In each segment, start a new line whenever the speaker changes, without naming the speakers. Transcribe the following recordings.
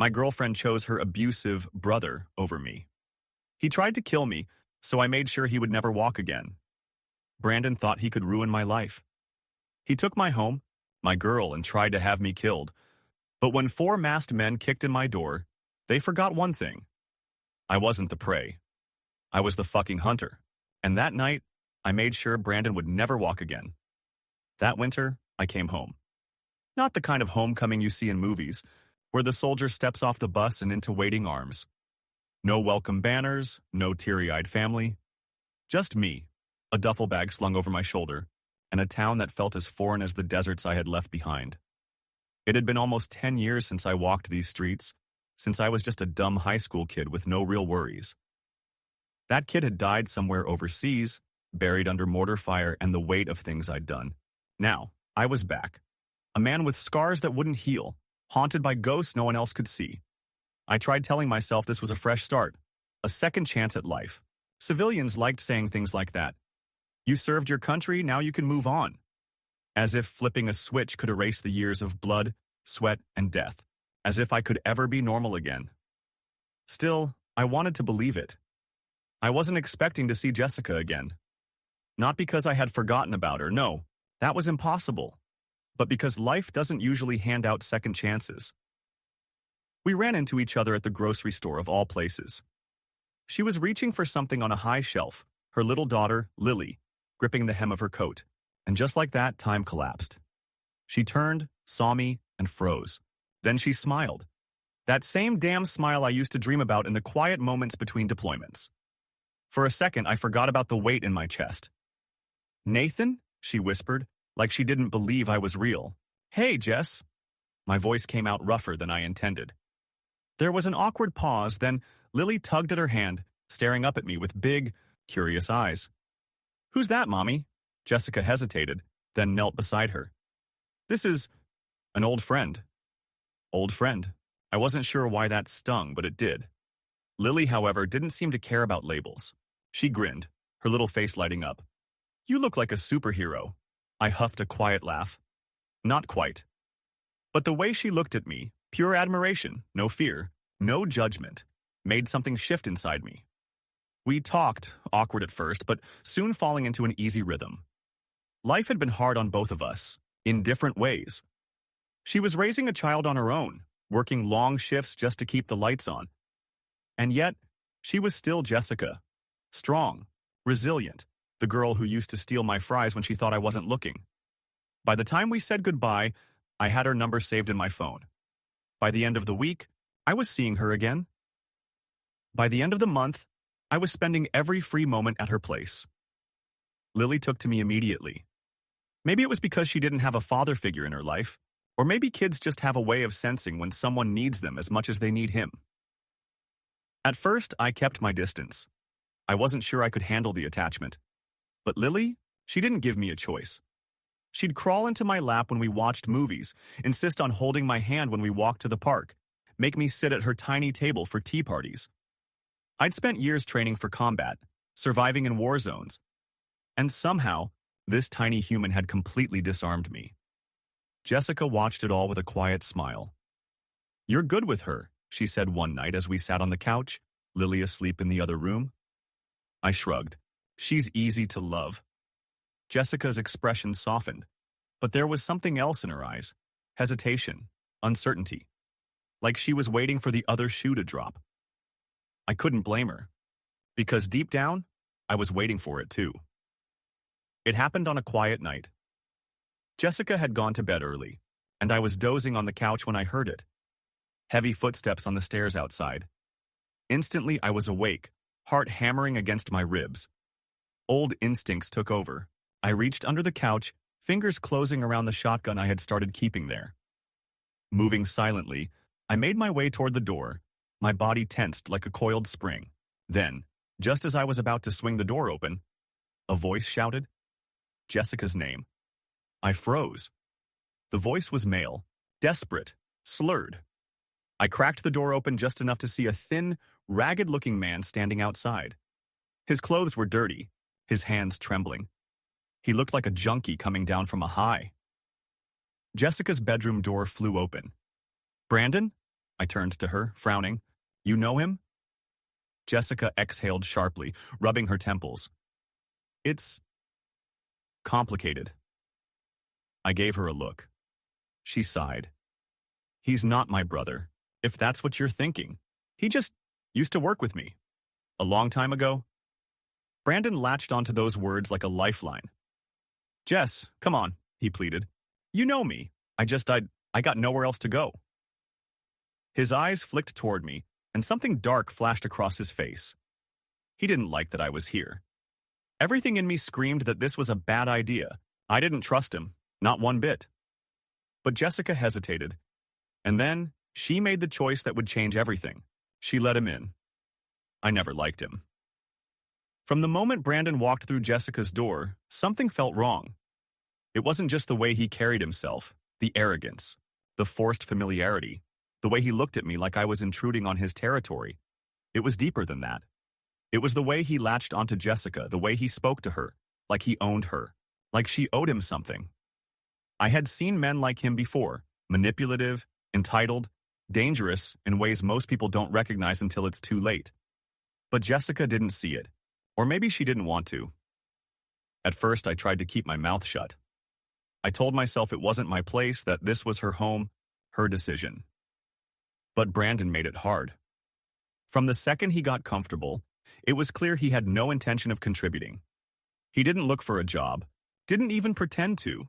My girlfriend chose her abusive brother over me. He tried to kill me, so I made sure he would never walk again. Brandon thought he could ruin my life. He took my home, my girl, and tried to have me killed. But when 4 masked men kicked in my door, they forgot one thing. I wasn't the prey. I was the fucking hunter. And that night, I made sure Brandon would never walk again. That winter, I came home. Not the kind of homecoming you see in movies, where the soldier steps off the bus and into waiting arms. No welcome banners, no teary-eyed family. Just me, a duffel bag slung over my shoulder, and a town that felt as foreign as the deserts I had left behind. It had been almost 10 years since I walked these streets, since I was just a dumb high school kid with no real worries. That kid had died somewhere overseas, buried under mortar fire and the weight of things I'd done. Now, I was back. A man with scars that wouldn't heal, haunted by ghosts no one else could see. I tried telling myself this was a fresh start, a second chance at life. Civilians liked saying things like that. You served your country, now you can move on. As if flipping a switch could erase the years of blood, sweat, and death. As if I could ever be normal again. Still, I wanted to believe it. I wasn't expecting to see Jessica again. Not because I had forgotten about her, no, that was impossible. But because life doesn't usually hand out second chances. We ran into each other at the grocery store of all places. She was reaching for something on a high shelf, her little daughter, Lily, gripping the hem of her coat. And just like that, time collapsed. She turned, saw me, and froze. Then she smiled. That same damn smile I used to dream about in the quiet moments between deployments. For a second, I forgot about the weight in my chest. Nathan? She whispered, like she didn't believe I was real. Hey, Jess. My voice came out rougher than I intended. There was an awkward pause, then Lily tugged at her hand, staring up at me with big, curious eyes. Who's that, Mommy? Jessica hesitated, then knelt beside her. This is an old friend. Old friend. I wasn't sure why that stung, but it did. Lily, however, didn't seem to care about labels. She grinned, her little face lighting up. You look like a superhero. I huffed a quiet laugh. Not quite. But the way she looked at me, pure admiration, no fear, no judgment, made something shift inside me. We talked, awkward at first, but soon falling into an easy rhythm. Life had been hard on both of us, in different ways. She was raising a child on her own, working long shifts just to keep the lights on. And yet, she was still Jessica. Strong, resilient, the girl who used to steal my fries when she thought I wasn't looking. By the time we said goodbye, I had her number saved in my phone. By the end of the week, I was seeing her again. By the end of the month, I was spending every free moment at her place. Lily took to me immediately. Maybe it was because she didn't have a father figure in her life, or maybe kids just have a way of sensing when someone needs them as much as they need him. At first, I kept my distance. I wasn't sure I could handle the attachment. But Lily, she didn't give me a choice. She'd crawl into my lap when we watched movies, insist on holding my hand when we walked to the park, make me sit at her tiny table for tea parties. I'd spent years training for combat, surviving in war zones, and somehow, this tiny human had completely disarmed me. Jessica watched it all with a quiet smile. You're good with her, she said one night as we sat on the couch, Lily asleep in the other room. I shrugged. She's easy to love. Jessica's expression softened, but there was something else in her eyes. Hesitation, uncertainty. Like she was waiting for the other shoe to drop. I couldn't blame her, because deep down, I was waiting for it too. It happened on a quiet night. Jessica had gone to bed early, and I was dozing on the couch when I heard it. Heavy footsteps on the stairs outside. Instantly, I was awake, heart hammering against my ribs. Old instincts took over. I reached under the couch, fingers closing around the shotgun I had started keeping there. Moving silently, I made my way toward the door, my body tensed like a coiled spring. Then, just as I was about to swing the door open, a voice shouted, Jessica's name. I froze. The voice was male, desperate, slurred. I cracked the door open just enough to see a thin, ragged-looking man standing outside. His clothes were dirty, his hands trembling. He looked like a junkie coming down from a high. Jessica's bedroom door flew open. Brandon? I turned to her, frowning. You know him? Jessica exhaled sharply, rubbing her temples. It's complicated. I gave her a look. She sighed. He's not my brother, if that's what you're thinking. He just used to work with me. A long time ago. Brandon latched onto those words like a lifeline. Jess, come on, he pleaded. You know me. I got nowhere else to go. His eyes flicked toward me, and something dark flashed across his face. He didn't like that I was here. Everything in me screamed that this was a bad idea. I didn't trust him, not one bit. But Jessica hesitated, and then she made the choice that would change everything. She let him in. I never liked him. From the moment Brandon walked through Jessica's door, something felt wrong. It wasn't just the way he carried himself, the arrogance, the forced familiarity, the way he looked at me like I was intruding on his territory. It was deeper than that. It was the way he latched onto Jessica, the way he spoke to her, like he owned her, like she owed him something. I had seen men like him before, manipulative, entitled, dangerous in ways most people don't recognize until it's too late. But Jessica didn't see it, or maybe she didn't want to. At first, I tried to keep my mouth shut. I told myself it wasn't my place, that this was her home, her decision. But Brandon made it hard. From the second he got comfortable, it was clear he had no intention of contributing. He didn't look for a job, didn't even pretend to.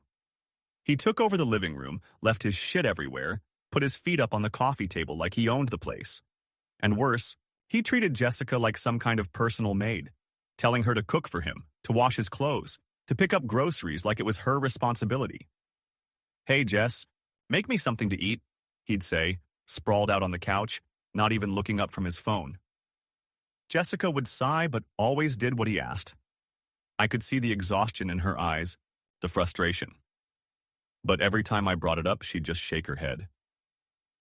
He took over the living room, left his shit everywhere, put his feet up on the coffee table like he owned the place. And worse, he treated Jessica like some kind of personal maid, telling her to cook for him, to wash his clothes, to pick up groceries like it was her responsibility. Hey, Jess, make me something to eat, he'd say, sprawled out on the couch, not even looking up from his phone. Jessica would sigh but always did what he asked. I could see the exhaustion in her eyes, the frustration. But every time I brought it up, she'd just shake her head.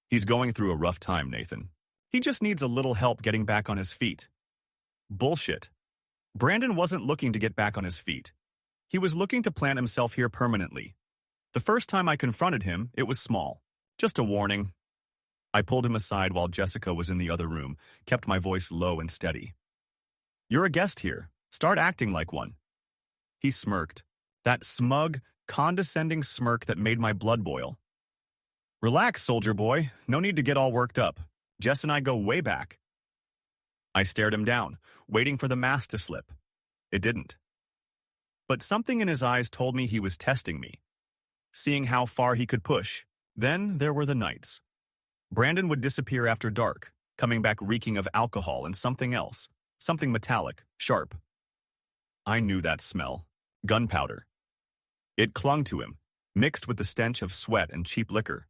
He's going through a rough time, Nathan. He just needs a little help getting back on his feet. Bullshit. Brandon wasn't looking to get back on his feet. He was looking to plant himself here permanently. The first time I confronted him, it was small. Just a warning. I pulled him aside while Jessica was in the other room, kept my voice low and steady. You're a guest here. Start acting like one. He smirked. That smug, condescending smirk that made my blood boil. Relax, soldier boy. No need to get all worked up. Jess and I go way back. I stared him down, waiting for the mask to slip. It didn't. But something in his eyes told me he was testing me, seeing how far he could push. Then there were the nights. Brandon would disappear after dark, coming back reeking of alcohol and something else, something metallic, sharp. I knew that smell. Gunpowder. It clung to him, mixed with the stench of sweat and cheap liquor.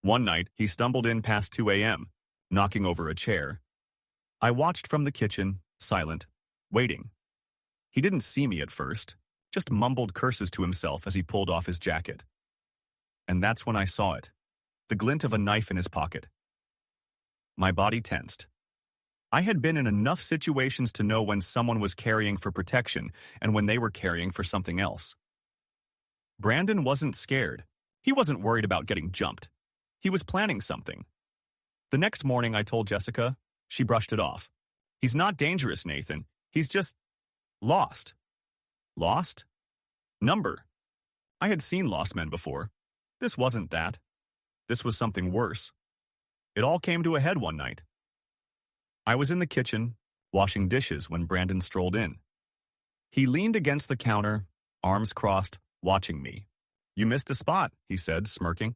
One night, he stumbled in past 2 a.m., knocking over a chair. I watched from the kitchen, silent, waiting. He didn't see me at first, just mumbled curses to himself as he pulled off his jacket. And that's when I saw it, the glint of a knife in his pocket. My body tensed. I had been in enough situations to know when someone was carrying for protection and when they were carrying for something else. Brandon wasn't scared. He wasn't worried about getting jumped. He was planning something. The next morning I told Jessica. She brushed it off. He's not dangerous, Nathan. He's just lost. Lost? Number. I had seen lost men before. This wasn't that. This was something worse. It all came to a head one night. I was in the kitchen, washing dishes when Brandon strolled in. He leaned against the counter, arms crossed, watching me. You missed a spot, he said, smirking.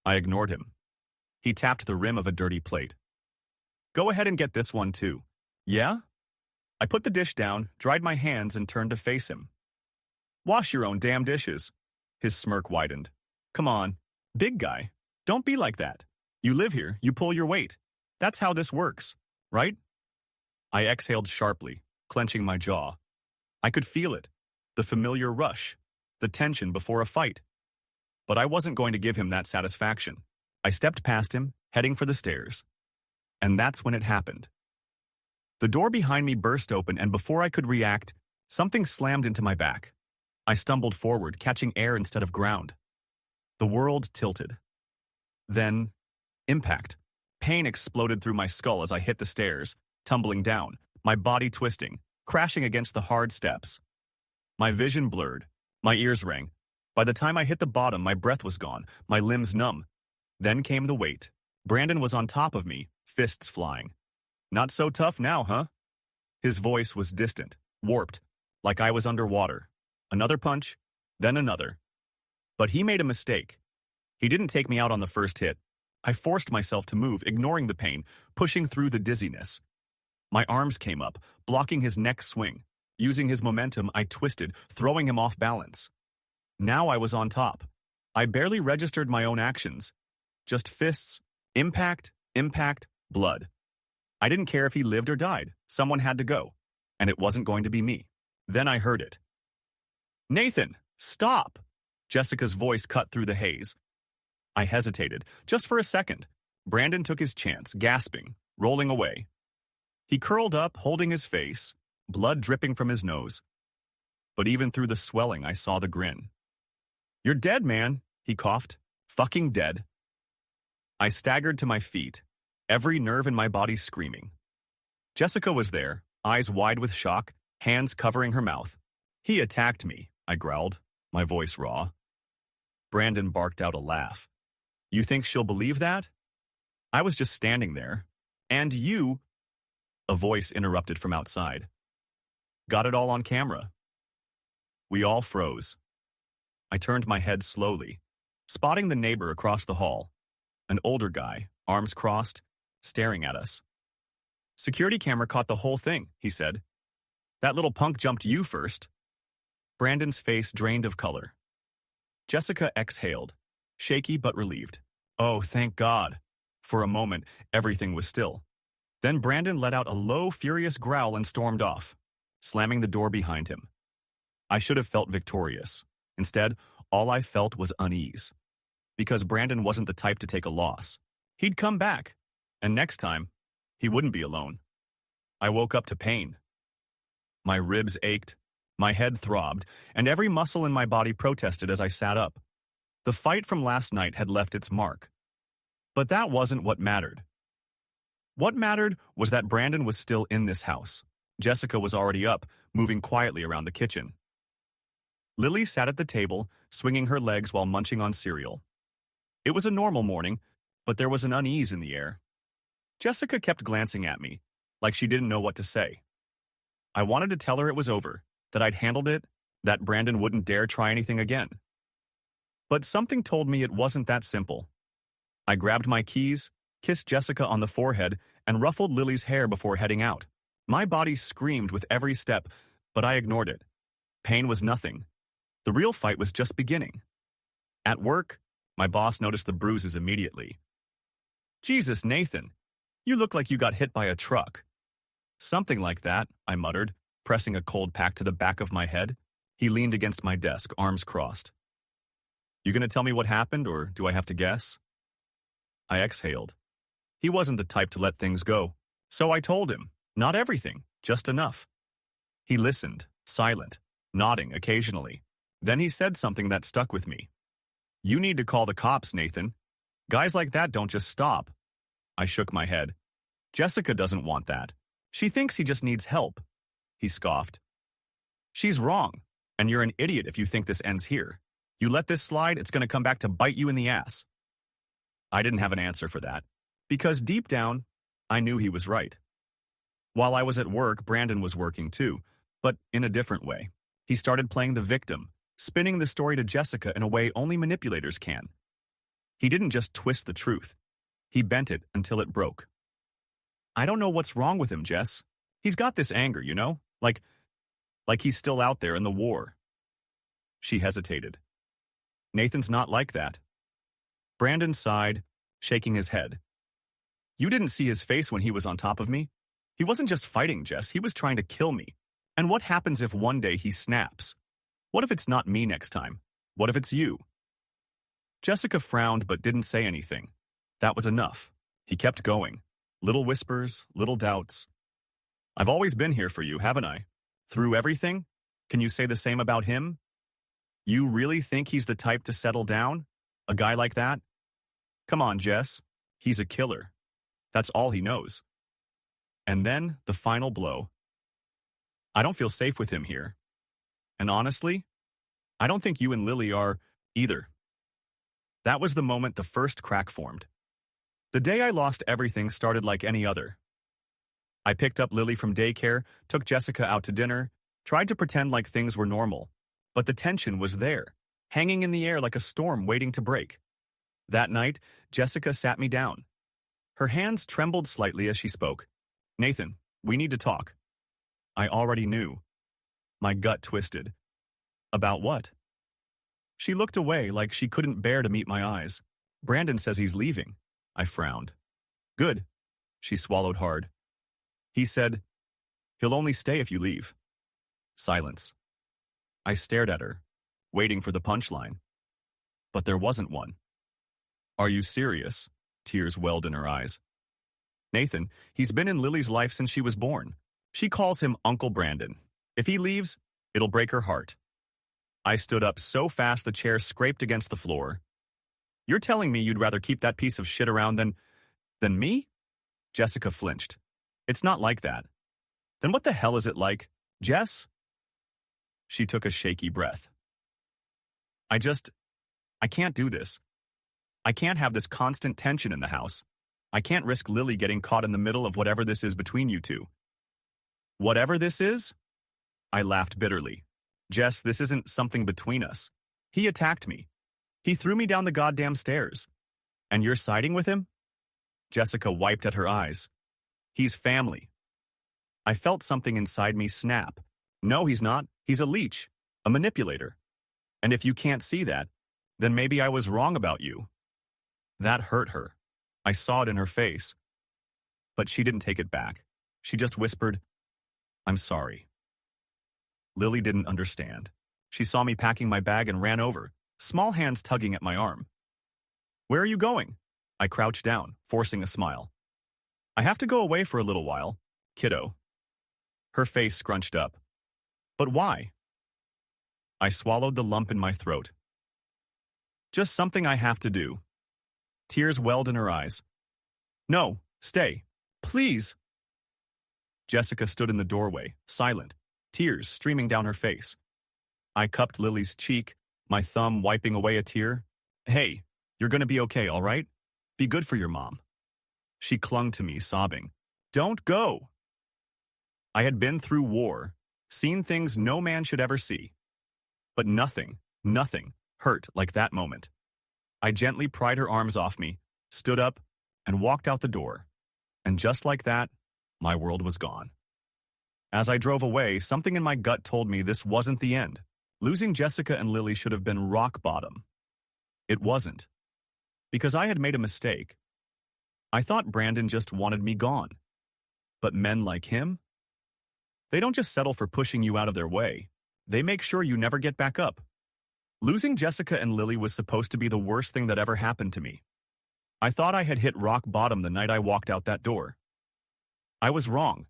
I ignored him. He tapped the rim of a dirty plate. Go ahead and get this one too. Yeah? I put the dish down, dried my hands, and turned to face him. Wash your own damn dishes. His smirk widened. Come on, big guy. Don't be like that. You live here, you pull your weight. That's how this works, right? I exhaled sharply, clenching my jaw. I could feel it, the familiar rush, the tension before a fight. But I wasn't going to give him that satisfaction. I stepped past him, heading for the stairs. And that's when it happened. The door behind me burst open, and before I could react, something slammed into my back. I stumbled forward, catching air instead of ground. The world tilted. Then, impact. Pain exploded through my skull as I hit the stairs, tumbling down, my body twisting, crashing against the hard steps. My vision blurred. My ears rang. By the time I hit the bottom, my breath was gone, my limbs numb. Then came the weight. Brandon was on top of me, fists flying. "Not so tough now, huh?" His voice was distant, warped, like I was underwater. Another punch, then another. But he made a mistake. He didn't take me out on the first hit. I forced myself to move, ignoring the pain, pushing through the dizziness. My arms came up, blocking his neck swing. Using his momentum, I twisted, throwing him off balance. Now I was on top. I barely registered my own actions. Just fists, impact, impact, blood. I didn't care if he lived or died. Someone had to go. And it wasn't going to be me. Then I heard it. "Nathan, stop!" Jessica's voice cut through the haze. I hesitated, just for a second. Brandon took his chance, gasping, rolling away. He curled up, holding his face, blood dripping from his nose. But even through the swelling, I saw the grin. "You're dead, man," he coughed. "Fucking dead." I staggered to my feet, every nerve in my body screaming. Jessica was there, eyes wide with shock, hands covering her mouth. "He attacked me," I growled, my voice raw. Brandon barked out a laugh. "You think she'll believe that?" I was just standing there. "And you—" A voice interrupted from outside. "Got it all on camera." We all froze. I turned my head slowly, spotting the neighbor across the hall. An older guy, arms crossed, staring at us. "Security camera caught the whole thing," he said. "That little punk jumped you first." Brandon's face drained of color. Jessica exhaled, shaky but relieved. "Oh, thank God." For a moment, everything was still. Then Brandon let out a low, furious growl and stormed off, slamming the door behind him. I should have felt victorious. Instead, all I felt was unease. Because Brandon wasn't the type to take a loss. He'd come back, and next time, he wouldn't be alone. I woke up to pain. My ribs ached, my head throbbed, and every muscle in my body protested as I sat up. The fight from last night had left its mark. But that wasn't what mattered. What mattered was that Brandon was still in this house. Jessica was already up, moving quietly around the kitchen. Lily sat at the table, swinging her legs while munching on cereal. It was a normal morning, but there was an unease in the air. Jessica kept glancing at me, like she didn't know what to say. I wanted to tell her it was over, that I'd handled it, that Brandon wouldn't dare try anything again. But something told me it wasn't that simple. I grabbed my keys, kissed Jessica on the forehead, and ruffled Lily's hair before heading out. My body screamed with every step, but I ignored it. Pain was nothing. The real fight was just beginning. At work, my boss noticed the bruises immediately. "Jesus, Nathan, you look like you got hit by a truck." "Something like that," I muttered, pressing a cold pack to the back of my head. He leaned against my desk, arms crossed. "You gonna tell me what happened, or do I have to guess?" I exhaled. He wasn't the type to let things go, so I told him, not everything, just enough. He listened, silent, nodding occasionally. Then he said something that stuck with me. "You need to call the cops, Nathan. Guys like that don't just stop." I shook my head. "Jessica doesn't want that. She thinks he just needs help." He scoffed. "She's wrong, and you're an idiot if you think this ends here. You let this slide, it's going to come back to bite you in the ass." I didn't have an answer for that, because deep down, I knew he was right. While I was at work, Brandon was working too, but in a different way. He started playing the victim, spinning the story to Jessica in a way only manipulators can. He didn't just twist the truth. He bent it until it broke. "I don't know what's wrong with him, Jess. He's got this anger, you know? Like he's still out there in the war." She hesitated. "Nathan's not like that." Brandon sighed, shaking his head. "You didn't see his face when he was on top of me. He wasn't just fighting, Jess. He was trying to kill me. And what happens if one day he snaps? What if it's not me next time? What if it's you?" Jessica frowned but didn't say anything. That was enough. He kept going. Little whispers, little doubts. "I've always been here for you, haven't I? Through everything? Can you say the same about him? You really think he's the type to settle down? A guy like that? Come on, Jess. He's a killer." That's all he knows. And then the final blow. I don't feel safe with him here. And honestly, I don't think you and Lily are either. That was the moment the first crack formed. The day I lost everything started like any other. I picked up Lily from daycare, took Jessica out to dinner, tried to pretend like things were normal, but the tension was there, hanging in the air like a storm waiting to break. That night, Jessica sat me down. Her hands trembled slightly as she spoke. "Nathan, we need to talk." I already knew. My gut twisted. About what? She looked away like she couldn't bear to meet my eyes. "Brandon says he's leaving." I frowned. "Good." She swallowed hard. "He said, he'll only stay if you leave." Silence. I stared at her, waiting for the punchline. But there wasn't one. "Are you serious?" Tears welled in her eyes. "Nathan, he's been in Lily's life since she was born. She calls him Uncle Brandon. If he leaves, it'll break her heart." I stood up so fast the chair scraped against the floor. "You're telling me you'd rather keep that piece of shit around than me?" Jessica flinched. "It's not like that." "Then what the hell is it like, Jess?" She took a shaky breath. I can't do this. I can't have this constant tension in the house. I can't risk Lily getting caught in the middle of whatever this is between you two." "Whatever this is?" I laughed bitterly. "Jess, this isn't something between us. He attacked me. He threw me down the goddamn stairs. And you're siding with him?" Jessica wiped at her eyes. "He's family." I felt something inside me snap. "No, he's not. He's a leech, a manipulator. And if you can't see that, then maybe I was wrong about you." That hurt her. I saw it in her face. But she didn't take it back. She just whispered, "I'm sorry." Lily didn't understand. She saw me packing my bag and ran over, small hands tugging at my arm. "Where are you going?" I crouched down, forcing a smile. "I have to go away for a little while, kiddo." Her face scrunched up. "But why?" I swallowed the lump in my throat. "Just something I have to do." Tears welled in her eyes. "No, stay. Please." Jessica stood in the doorway, silent, tears streaming down her face. I cupped Lily's cheek, my thumb wiping away a tear. "Hey, you're gonna be okay, all right? Be good for your mom." She clung to me, sobbing. "Don't go." I had been through war, seen things no man should ever see. But nothing hurt like that moment. I gently pried her arms off me, stood up, and walked out the door. And just like that, my world was gone. As I drove away, something in my gut told me this wasn't the end. Losing Jessica and Lily should have been rock bottom. It wasn't. Because I had made a mistake. I thought Brandon just wanted me gone. But men like him? They don't just settle for pushing you out of their way. They make sure you never get back up. Losing Jessica and Lily was supposed to be the worst thing that ever happened to me. I thought I had hit rock bottom the night I walked out that door. I was wrong.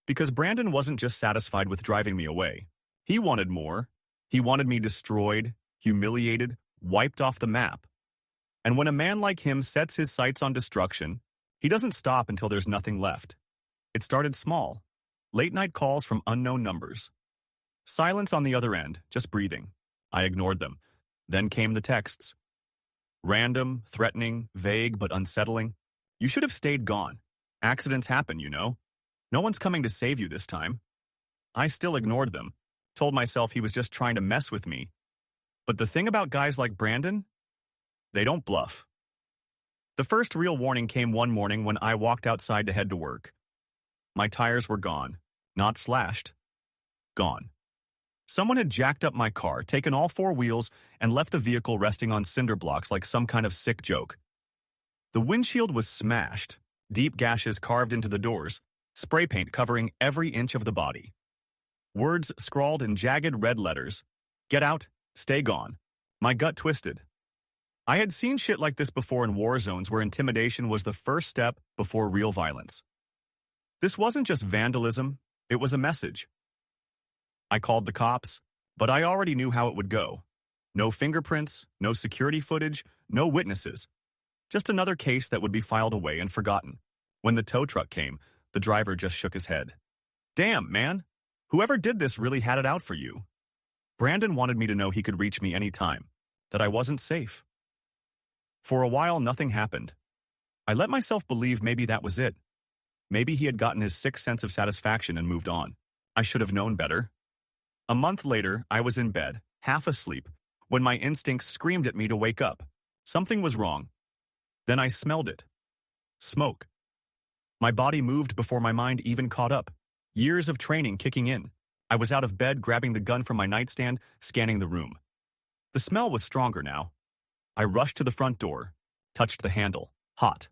Because Brandon wasn't just satisfied with driving me away. He wanted more. He wanted me destroyed, humiliated, wiped off the map. And when a man like him sets his sights on destruction, he doesn't stop until there's nothing left. It started small. Late-night calls from unknown numbers. Silence on the other end, just breathing. I ignored them. Then came the texts. Random, threatening, vague, but unsettling. "You should have stayed gone. Accidents happen, you know. No one's coming to save you this time." I still ignored them, told myself he was just trying to mess with me. But the thing about guys like Brandon? They don't bluff. The first real warning came one morning when I walked outside to head to work. My tires were gone. Not slashed. Gone. Someone had jacked up my car, taken all four wheels, and left the vehicle resting on cinder blocks like some kind of sick joke. The windshield was smashed, deep gashes carved into the doors, spray paint covering every inch of the body. Words scrawled in jagged red letters. "Get out, stay gone." My gut twisted. I had seen shit like this before in war zones where intimidation was the first step before real violence. This wasn't just vandalism, it was a message. I called the cops, but I already knew how it would go. No fingerprints, no security footage, no witnesses. Just another case that would be filed away and forgotten. When the tow truck came, the driver just shook his head. Damn, man. Whoever did this really had it out for you. Brandon wanted me to know he could reach me anytime, that I wasn't safe. For a while, nothing happened. I let myself believe maybe that was it. Maybe he had gotten his sixth sense of satisfaction and moved on. I should have known better. A month later, I was in bed, half asleep, when my instincts screamed at me to wake up. Something was wrong. Then I smelled it. Smoke. My body moved before my mind even caught up. Years of training kicking in. I was out of bed, grabbing the gun from my nightstand, scanning the room. The smell was stronger now. I rushed to the front door, touched the handle. Hot.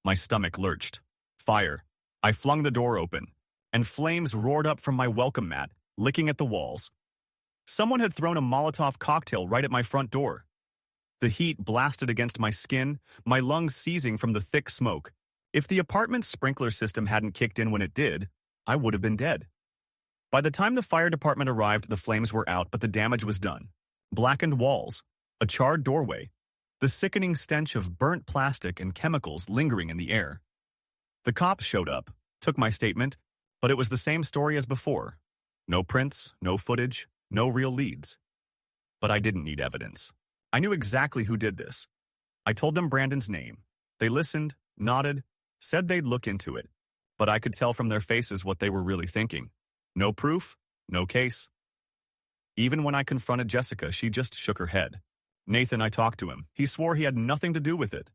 My stomach lurched. Fire. I flung the door open, and flames roared up from my welcome mat, licking at the walls. Someone had thrown a Molotov cocktail right at my front door. The heat blasted against my skin, my lungs seizing from the thick smoke. If the apartment's sprinkler system hadn't kicked in when it did, I would have been dead. By the time the fire department arrived, the flames were out, but the damage was done. Blackened walls, a charred doorway, the sickening stench of burnt plastic and chemicals lingering in the air. The cops showed up, took my statement, but it was the same story as before. No prints, no footage, no real leads. But I didn't need evidence. I knew exactly who did this. I told them Brandon's name. They listened, nodded, said they'd look into it, but I could tell from their faces what they were really thinking. No proof, no case. Even when I confronted Jessica, she just shook her head. Nathan, I talked to him. He swore he had nothing to do with it.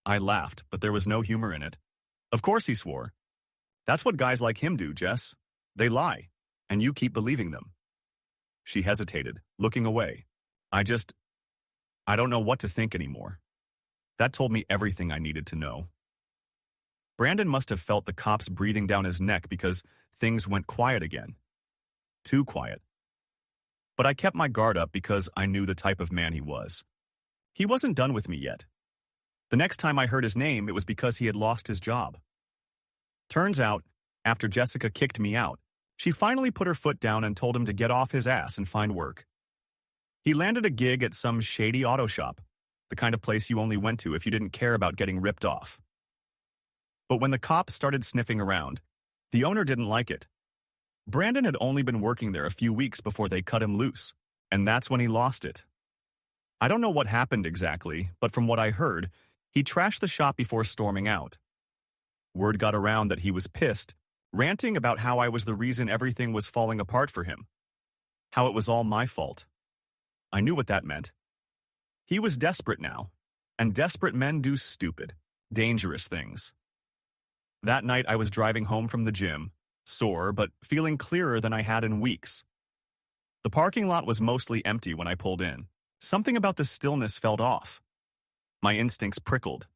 I laughed, but there was no humor in it. Of course he swore. That's what guys like him do, Jess. They lie, and you keep believing them. She hesitated, looking away. I don't know what to think anymore. That told me everything I needed to know. Brandon must have felt the cops breathing down his neck because things went quiet again. Too quiet. But I kept my guard up because I knew the type of man he was. He wasn't done with me yet. The next time I heard his name, it was because he had lost his job. Turns out, after Jessica kicked me out, she finally put her foot down and told him to get off his ass and find work. He landed a gig at some shady auto shop, the kind of place you only went to if you didn't care about getting ripped off. But when the cops started sniffing around, the owner didn't like it. Brandon had only been working there a few weeks before they cut him loose, and that's when he lost it. I don't know what happened exactly, but from what I heard, he trashed the shop before storming out. Word got around that he was pissed, ranting about how I was the reason everything was falling apart for him. How it was all my fault. I knew what that meant. He was desperate now, and desperate men do stupid, dangerous things. That night I was driving home from the gym, sore but feeling clearer than I had in weeks. The parking lot was mostly empty when I pulled in. Something about the stillness felt off. My instincts prickled.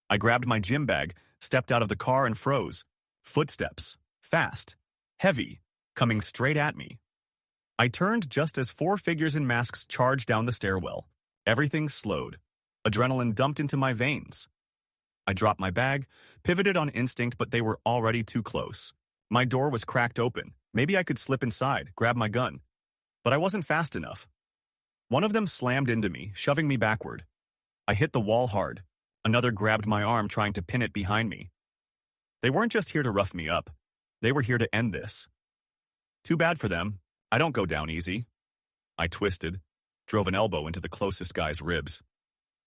I grabbed my gym bag, stepped out of the car and froze. Footsteps, fast, heavy, coming straight at me. I turned just as 4 figures in masks charged down the stairwell. Everything slowed. Adrenaline dumped into my veins. I dropped my bag, pivoted on instinct, but they were already too close. My door was cracked open. Maybe I could slip inside, grab my gun. But I wasn't fast enough. One of them slammed into me, shoving me backward. I hit the wall hard. Another grabbed my arm, trying to pin it behind me. They weren't just here to rough me up. They were here to end this. Too bad for them. I don't go down easy. I twisted, drove an elbow into the closest guy's ribs.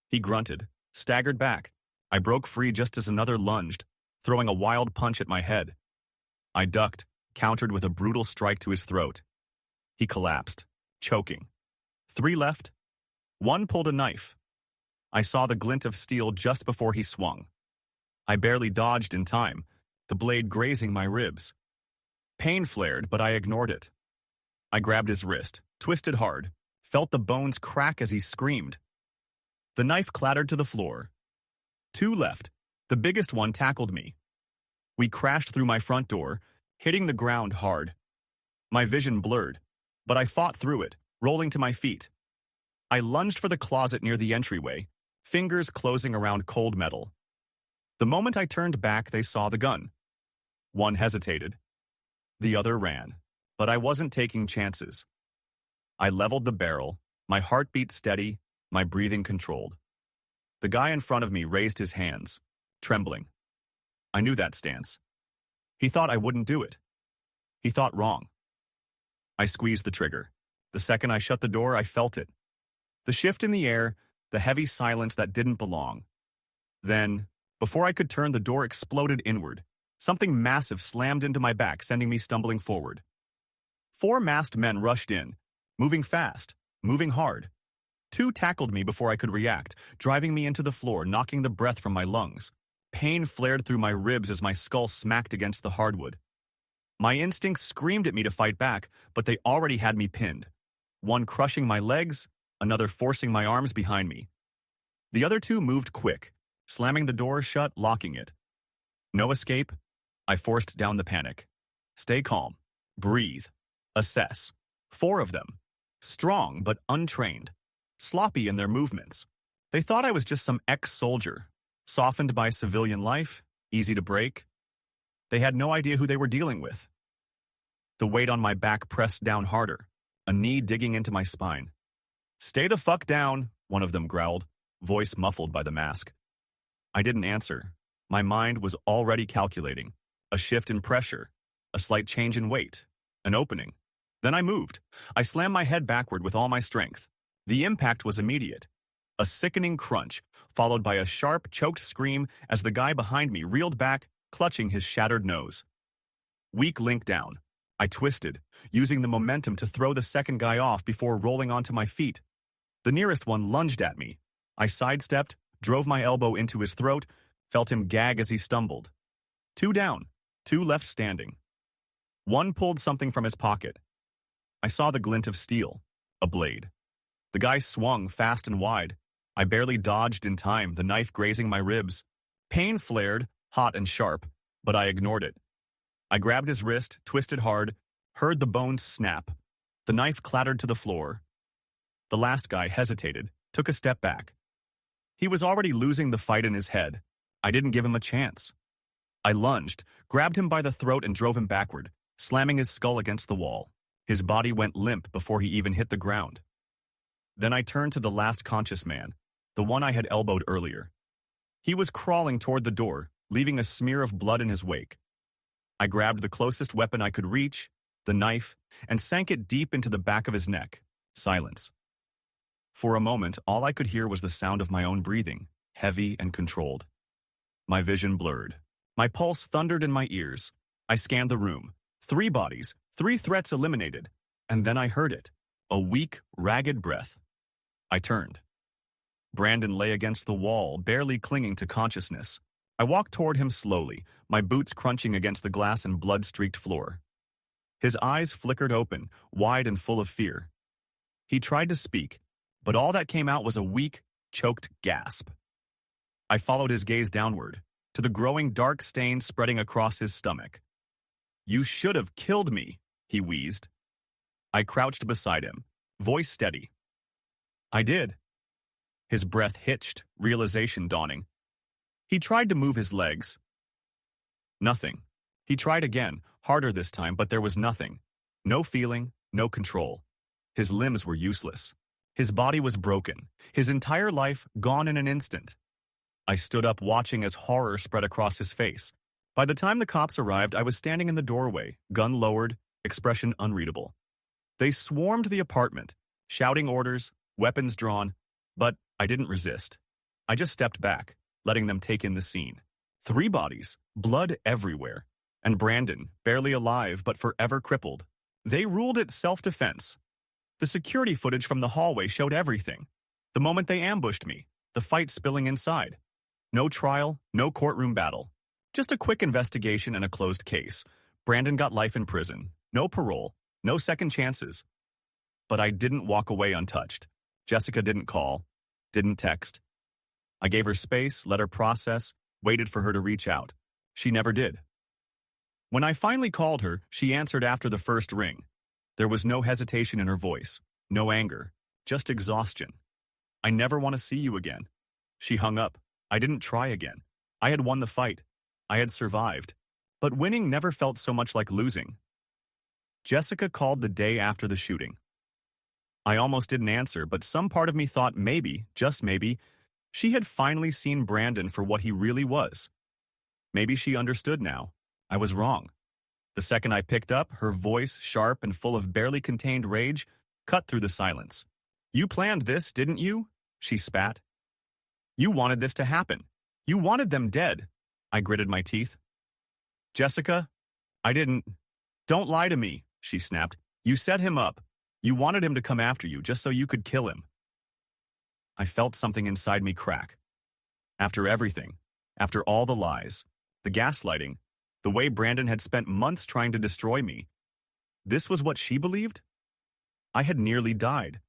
He grunted, staggered back. I broke free just as another lunged, throwing a wild punch at my head. I ducked, countered with a brutal strike to his throat. He collapsed, choking. 3 left. 1 pulled a knife. I saw the glint of steel just before he swung. I barely dodged in time, the blade grazing my ribs. Pain flared, but I ignored it. I grabbed his wrist, twisted hard, felt the bones crack as he screamed. The knife clattered to the floor. 2 left. The biggest one tackled me. We crashed through my front door, hitting the ground hard. My vision blurred, but I fought through it, rolling to my feet. I lunged for the closet near the entryway, fingers closing around cold metal. The moment I turned back, they saw the gun. One hesitated. The other ran, but I wasn't taking chances. I leveled the barrel, my heartbeat steady, my breathing controlled. The guy in front of me raised his hands, trembling. I knew that stance. He thought I wouldn't do it. He thought wrong. I squeezed the trigger. The second I shut the door, I felt it. The shift in the air, the heavy silence that didn't belong. Then, before I could turn, the door exploded inward. Something massive slammed into my back, sending me stumbling forward. 4 masked men rushed in, moving fast, moving hard. 2 tackled me before I could react, driving me into the floor, knocking the breath from my lungs. Pain flared through my ribs as my skull smacked against the hardwood. My instincts screamed at me to fight back, but they already had me pinned. One crushing my legs, another forcing my arms behind me. The other 2 moved quick, slamming the door shut, locking it. No escape. I forced down the panic. Stay calm. Breathe. Assess. 4 of them. Strong but untrained. Sloppy in their movements. They thought I was just some ex-soldier, softened by civilian life, easy to break. They had no idea who they were dealing with. The weight on my back pressed down harder, a knee digging into my spine. "Stay the fuck down," one of them growled, voice muffled by the mask. I didn't answer. My mind was already calculating. A shift in pressure, a slight change in weight, an opening. Then I moved. I slammed my head backward with all my strength. The impact was immediate. A sickening crunch, followed by a sharp, choked scream as the guy behind me reeled back, clutching his shattered nose. Weak link down. I twisted, using the momentum to throw the second guy off before rolling onto my feet. The nearest one lunged at me. I sidestepped, drove my elbow into his throat, felt him gag as he stumbled. 2 down, 2 left standing. One pulled something from his pocket. I saw the glint of steel, a blade. The guy swung fast and wide. I barely dodged in time, the knife grazing my ribs. Pain flared, hot and sharp, but I ignored it. I grabbed his wrist, twisted hard, heard the bones snap. The knife clattered to the floor. The last guy hesitated, took a step back. He was already losing the fight in his head. I didn't give him a chance. I lunged, grabbed him by the throat and drove him backward, slamming his skull against the wall. His body went limp before he even hit the ground. Then I turned to the last conscious man, the one I had elbowed earlier. He was crawling toward the door, leaving a smear of blood in his wake. I grabbed the closest weapon I could reach, the knife, and sank it deep into the back of his neck. Silence. For a moment, all I could hear was the sound of my own breathing, heavy and controlled. My vision blurred. My pulse thundered in my ears. I scanned the room. 3 bodies, 3 threats eliminated. And then I heard it. A weak, ragged breath. I turned. Brandon lay against the wall, barely clinging to consciousness. I walked toward him slowly, my boots crunching against the glass and blood-streaked floor. His eyes flickered open, wide and full of fear. He tried to speak, but all that came out was a weak, choked gasp. I followed his gaze downward, to the growing dark stain spreading across his stomach. "You should have killed me," he wheezed. I crouched beside him, voice steady. "I did." His breath hitched, realization dawning. He tried to move his legs. Nothing. He tried again, harder this time, but there was nothing. No feeling, no control. His limbs were useless. His body was broken, his entire life gone in an instant. I stood up, watching as horror spread across his face. By the time the cops arrived, I was standing in the doorway, gun lowered, expression unreadable. They swarmed the apartment, shouting orders, weapons drawn, but I didn't resist. I just stepped back, letting them take in the scene. 3 bodies, blood everywhere, and Brandon, barely alive but forever crippled. They ruled it self-defense. The security footage from the hallway showed everything. The moment they ambushed me, the fight spilling inside. No trial, no courtroom battle. Just a quick investigation and a closed case. Brandon got life in prison, no parole, no second chances. But I didn't walk away untouched. Jessica didn't call, didn't text. I gave her space, let her process, waited for her to reach out. She never did. When I finally called her, she answered after the first ring. There was no hesitation in her voice, no anger, just exhaustion. "I never want to see you again." She hung up. I didn't try again. I had won the fight. I had survived. But winning never felt so much like losing. Jessica called the day after the shooting. I almost didn't answer, but some part of me thought maybe, just maybe, she had finally seen Brandon for what he really was. Maybe she understood now. I was wrong. The second I picked up, her voice, sharp and full of barely contained rage, cut through the silence. "You planned this, didn't you?" she spat. "You wanted this to happen. You wanted them dead." I gritted my teeth. "Jessica, I didn't." "Don't lie to me," she snapped. "You set him up. You wanted him to come after you just so you could kill him." I felt something inside me crack. After everything, after all the lies, the gaslighting, the way Brandon had spent months trying to destroy me, this was what she believed? I had nearly died.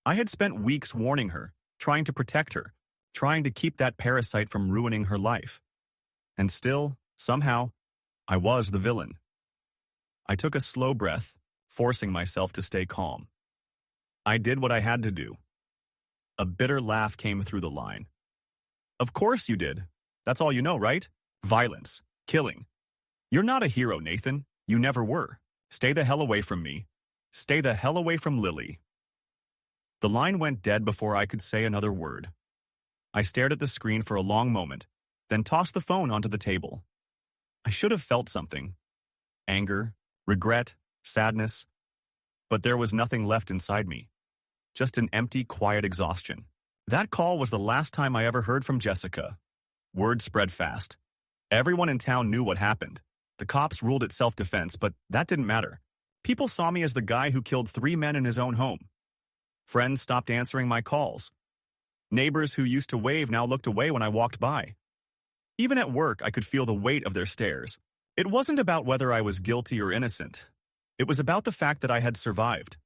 I had spent weeks warning her, trying to protect her, trying to keep that parasite from ruining her life. And still, somehow, I was the villain. I took a slow breath, forcing myself to stay calm. I did what I had to do. A bitter laugh came through the line. "Of course you did. That's all you know, right? Violence. Killing. You're not a hero, Nathan. You never were. Stay the hell away from me. Stay the hell away from Lily." The line went dead before I could say another word. I stared at the screen for a long moment, then tossed the phone onto the table. I should have felt something. Anger, regret, sadness. But there was nothing left inside me. Just an empty, quiet exhaustion. That call was the last time I ever heard from Jessica. Word spread fast. Everyone in town knew what happened. The cops ruled it self-defense, but that didn't matter. People saw me as the guy who killed 3 men in his own home. Friends stopped answering my calls. Neighbors who used to wave now looked away when I walked by. Even at work, I could feel the weight of their stares. It wasn't about whether I was guilty or innocent. It was about the fact that I had survived.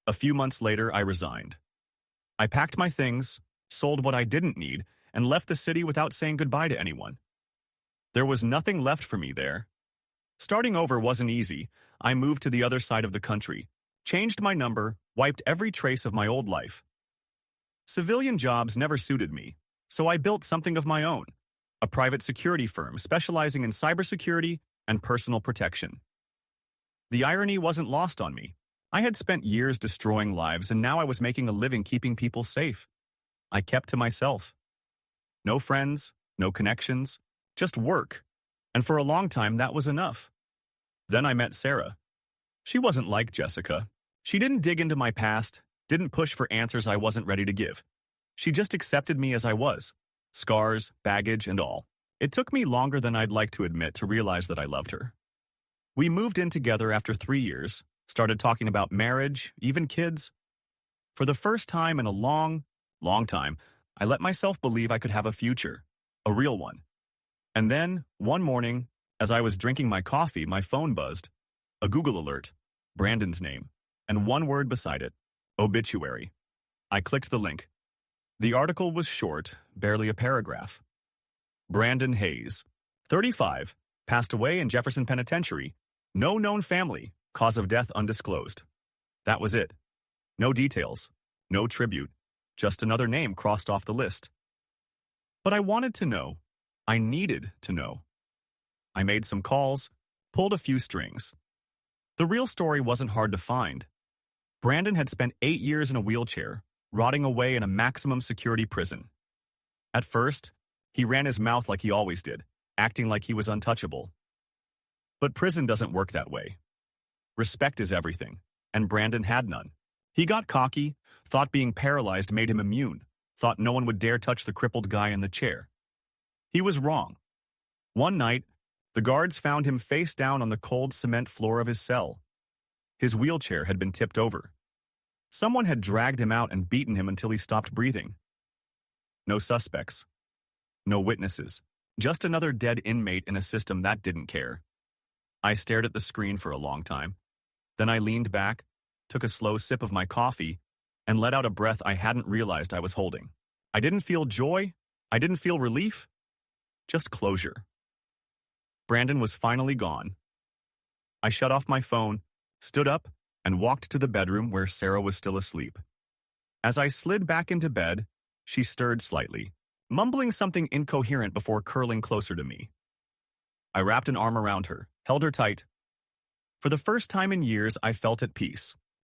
A few months later, I resigned. I packed my things, sold what I didn't need, and left the city without saying goodbye to anyone. There was nothing left for me there. Starting over wasn't easy. I moved to the other side of the country, changed my number, wiped every trace of my old life. Civilian jobs never suited me, so I built something of my own, a private security firm specializing in cybersecurity and personal protection. The irony wasn't lost on me. I had spent years destroying lives, and now I was making a living keeping people safe. I kept to myself. No friends, no connections, just work. And for a long time, that was enough. Then I met Sarah. She wasn't like Jessica. She didn't dig into my past, didn't push for answers I wasn't ready to give. She just accepted me as I was, scars, baggage, and all. It took me longer than I'd like to admit to realize that I loved her. We moved in together after 3 years, started talking about marriage, even kids. For the first time in a long, long time, I let myself believe I could have a future, a real one. And then, one morning, as I was drinking my coffee, my phone buzzed. A Google alert, Brandon's name, and one word beside it, obituary. I clicked the link. The article was short, barely a paragraph. Brandon Hayes, 35, passed away in Jefferson Penitentiary. No known family, cause of death undisclosed. That was it. No details, no tribute, just another name crossed off the list. But I wanted to know. I needed to know. I made some calls, pulled a few strings. The real story wasn't hard to find. Brandon had spent 8 years in a wheelchair, rotting away in a maximum security prison. At first, he ran his mouth like he always did, acting like he was untouchable. But prison doesn't work that way. Respect is everything, and Brandon had none. He got cocky, thought being paralyzed made him immune, thought no one would dare touch the crippled guy in the chair. He was wrong. One night, the guards found him face down on the cold cement floor of his cell. His wheelchair had been tipped over. Someone had dragged him out and beaten him until he stopped breathing. No suspects. No witnesses. Just another dead inmate in a system that didn't care. I stared at the screen for a long time. Then I leaned back, took a slow sip of my coffee, and let out a breath I hadn't realized I was holding. I didn't feel joy. I didn't feel relief. Just closure. Brandon was finally gone. I shut off my phone, stood up, and walked to the bedroom where Sarah was still asleep. As I slid back into bed, she stirred slightly, mumbling something incoherent before curling closer to me. I wrapped an arm around her, held her tight. For the first time in years, I felt at peace.